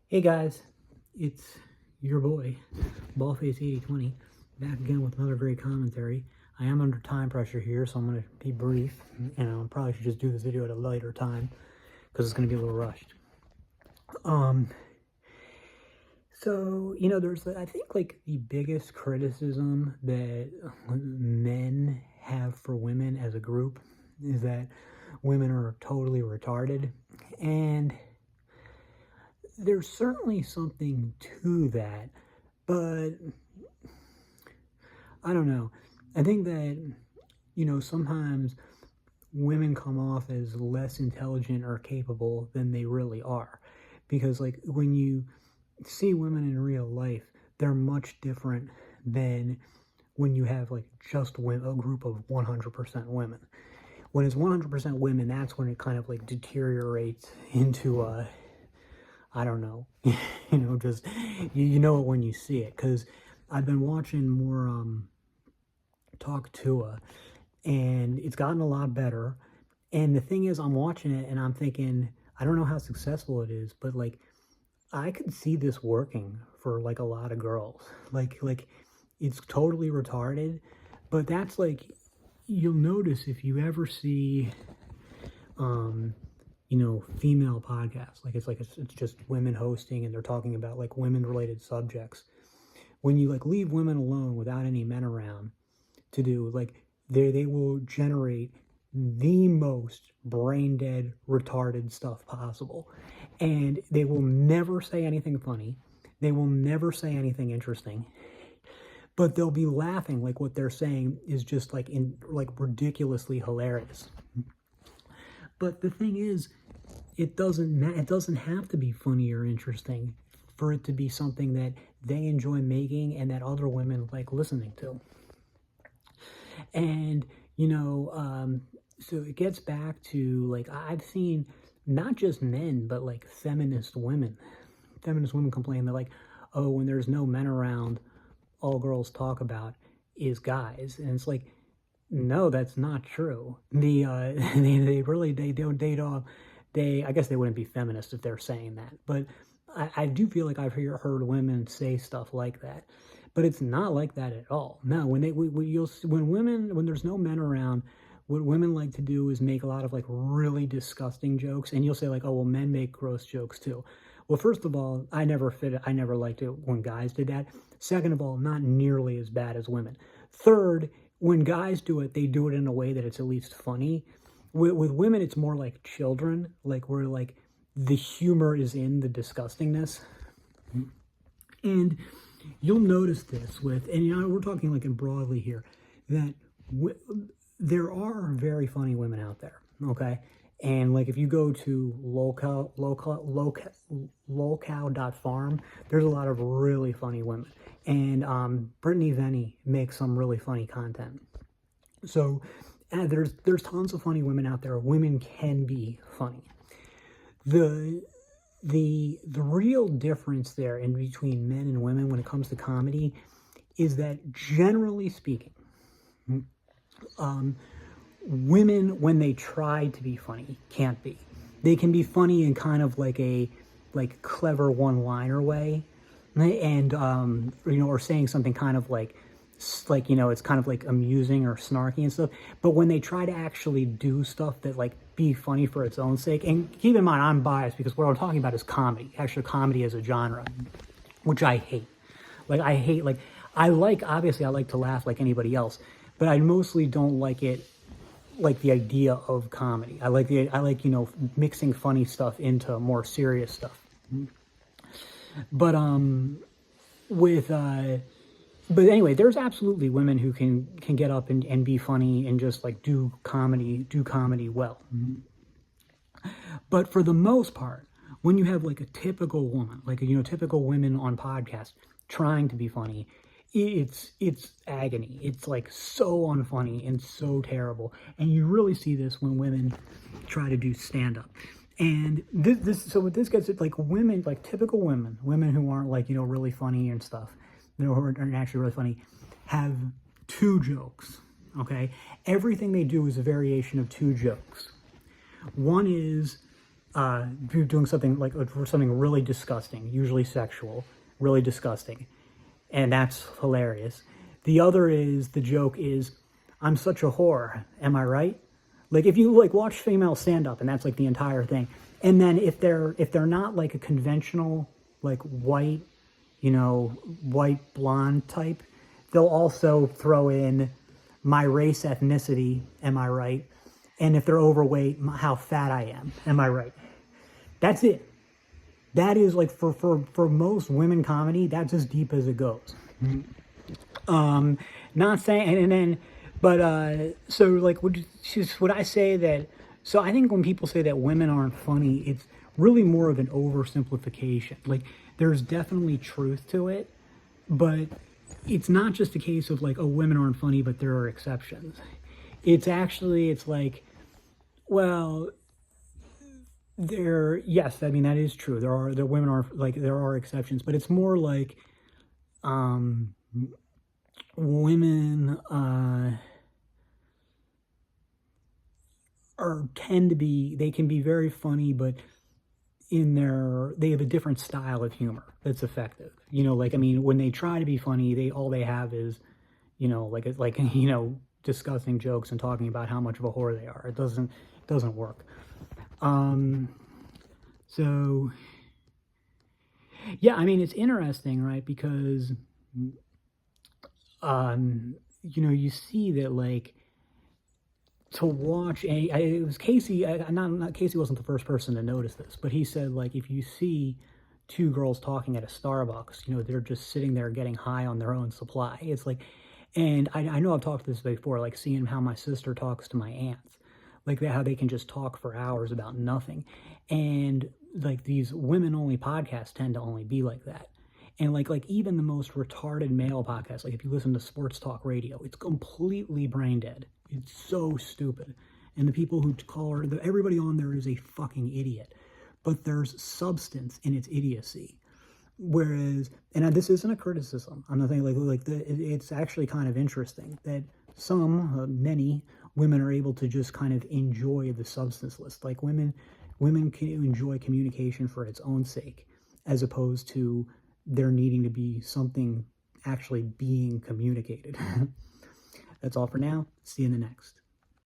Hey guys, it's your boy, Ballface8020, back again with another great commentary. I am under time pressure here, so I'm going to be brief, and I probably should just do this video at a later time, because it's going to be a little rushed. There's, I think, like, the biggest criticism that men have for women as a group is that women are totally retarded, and there's certainly something to that, but I don't know. I think that, sometimes women come off as less intelligent or capable than they really are. Because, like, when you see women in real life, they're much different than when you have, like, just a group of 100% women. When it's 100% women, that's when it kind of, like, deteriorates into I don't know, just, you know it when you see it, because I've been watching more Talk Tua, and it's gotten a lot better, and the thing is, I'm watching it, and I'm thinking, I don't know how successful it is, but, like, I could see this working for, like, a lot of girls, like, it's totally retarded, but that's, like, you'll notice if you ever see, female podcasts, it's just women hosting and they're talking about, like, women related subjects. When you, like, leave women alone without any men around to do, like, they will generate the most brain dead, retarded stuff possible. And they will never say anything funny. They will never say anything interesting. But they'll be laughing like what they're saying is just like ridiculously hilarious. But the thing is, it doesn't have to be funny or interesting for it to be something that they enjoy making and that other women like listening to. And, so it gets back to, like, I've seen not just men, but, like, feminist women. Feminist women complain that, like, oh, when there's no men around, all girls talk about is guys. And it's like, no, that's not true. I guess they wouldn't be feminists if they're saying that, but I do feel like I've heard women say stuff like that, but it's not like that at all. No, when there's no men around, what women like to do is make a lot of, like, really disgusting jokes, and you'll say, like, oh, well, men make gross jokes too. Well, first of all, I never liked it when guys did that. Second of all, not nearly as bad as women. Third, when guys do it, they do it in a way that it's at least funny. With women, it's more like children, like, where, like, the humor is in the disgustingness. And you'll notice this and we're talking, like, broadly here, that there are very funny women out there, okay? And, like, if you go to lolcow.farm, there's a lot of really funny women. And Brittany Venny makes some really funny content. So there's tons of funny women out there. Women can be funny. The real difference there in between men and women when it comes to comedy is that, generally speaking, women, when they try to be funny, can't be. They can be funny in kind of like a clever one-liner way, and or saying something kind of like it's kind of like amusing or snarky and stuff. But when they try to actually do stuff that, like, be funny for its own sake, and keep in mind I'm biased because what I'm talking about is comedy, actually comedy as a genre, which I hate. Obviously I like to laugh like anybody else, but I mostly don't like it, like the idea of comedy. I like mixing funny stuff into more serious stuff. But but anyway, there's absolutely women who can get up and be funny and just, like, do comedy well. But for the most part, when you have, like, a typical woman, like, typical women on podcasts trying to be funny, it's agony. It's, like, so unfunny and so terrible. And you really see this when women try to do stand-up. And so what this gets at, like, women, like typical women who aren't, like, really funny and stuff, who aren't actually really funny, have two jokes, okay? Everything they do is a variation of two jokes. One is doing something like something really disgusting, usually sexual, really disgusting, and that's hilarious. The other is the joke is, I'm such a whore, am I right? Like if you like watch female stand up and that's like the entire thing. And then if they're not like a conventional like white, white blonde type, they'll also throw in my race, ethnicity, am I right? And if they're overweight, how fat I am I right? That's it. That is like for most women comedy, that's as deep as it goes. Not saying, and then, but so like, would I say that? So I think when people say that women aren't funny, it's really more of an oversimplification. Like, there's definitely truth to it, but it's not just a case of like, oh, women aren't funny, but there are exceptions. It's like, well, yes, I mean that is true. The women are like there are exceptions, but it's more like women they can be very funny, but they have a different style of humor that's effective. Like I mean, when they try to be funny, they have is, like discussing jokes and talking about how much of a whore they are. It doesn't work. So yeah, I mean it's interesting, right? Because you see that like to watch it was Casey. Not Casey wasn't the first person to notice this, but he said like if you see two girls talking at a Starbucks, they're just sitting there getting high on their own supply. It's like, and I know I've talked this before, like seeing how my sister talks to my aunts, like how they can just talk for hours about nothing, and like these women-only podcasts tend to only be like that. And like even the most retarded male podcast, like if you listen to sports talk radio, it's completely brain dead. It's so stupid. And the people who call her, everybody on there is a fucking idiot. But there's substance in its idiocy. Whereas, and this isn't a criticism. I'm not saying it's actually kind of interesting that many women are able to just kind of enjoy the substance list. Like women can enjoy communication for its own sake, as opposed to there needing to be something actually being communicated. That's all for now. See you in the next.